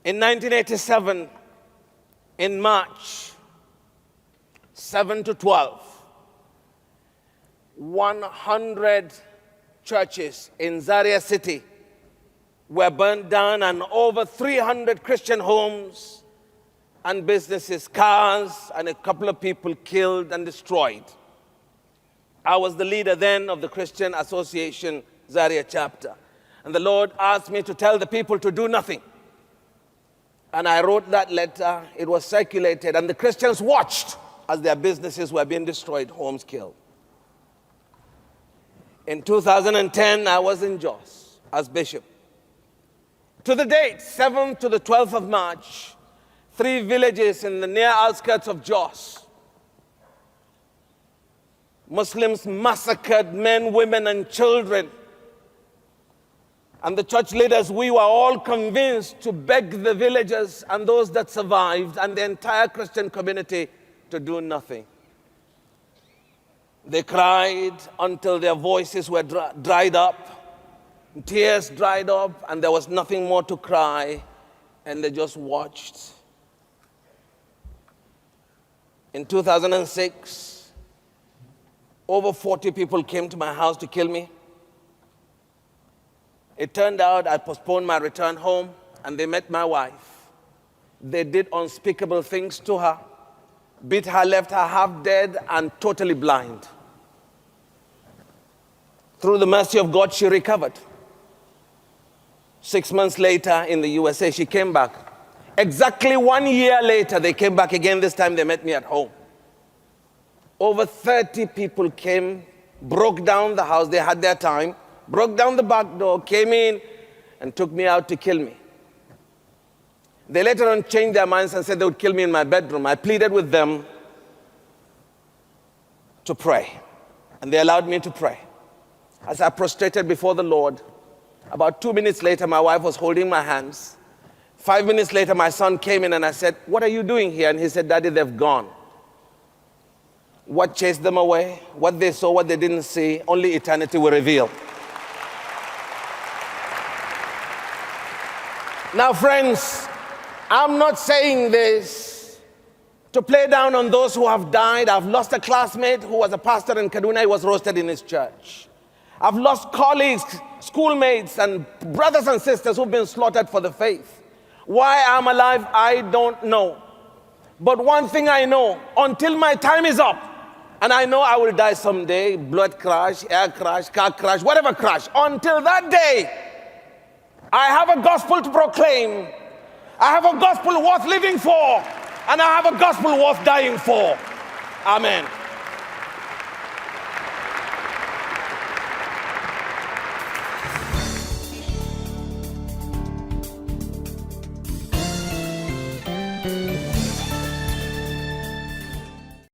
In 1987, in March 7 to 12, 100 churches in Zaria City were burned down, and over 300 Christian homes and businesses, cars, and a couple of people killed and destroyed. I was the leader then of the Christian Association Zaria chapter. And the Lord asked me to tell the people to do nothing. And I wrote that letter. It was circulated, and the Christians watched as their businesses were being destroyed, homes killed. In 2010, I was in Jos as bishop. To the date, 7th to the 12th of March, 3 villages in the near outskirts of Jos, Muslims massacred men, women, and children. And the church leaders, we were all convinced to beg the villagers and those that survived and the entire Christian community to do nothing. They cried until their voices were dried up, tears dried up, and there was nothing more to cry, and they just watched. In 2006, over 40 people came to my house to kill me. It turned out I postponed my return home, and they met my wife. They did unspeakable things to her, beat her, left her half dead and totally blind. Through the mercy of God, she recovered. 6 months later in the USA, she came back. Exactly 1 year later, they came back again. This time they met me at home. Over 30 people came, broke down the house. They had their time, broke down the back door, came in, and took me out to kill me. They later on changed their minds and said they would kill me in my bedroom. I pleaded with them to pray, and they allowed me to pray. As I prostrated before the Lord, about 2 minutes later, my wife was holding my hands. 5 minutes later, my son came in, and I said, "What are you doing here?" And he said, "Daddy, they've gone." What chased them away, what they saw, what they didn't see, only eternity will reveal. Now, friends, I'm not saying this to play down on those who have died. I've lost a classmate who was a pastor in Kaduna. He was roasted in his church. I've lost colleagues, schoolmates, and brothers and sisters who've been slaughtered for the faith. Why I'm alive, I don't know. But one thing I know, until my time is up, and I know I will die someday, blood crash, air crash, car crash, whatever crash, until that day, I have a gospel to proclaim. I have a gospel worth living for, and I have a gospel worth dying for. Amen.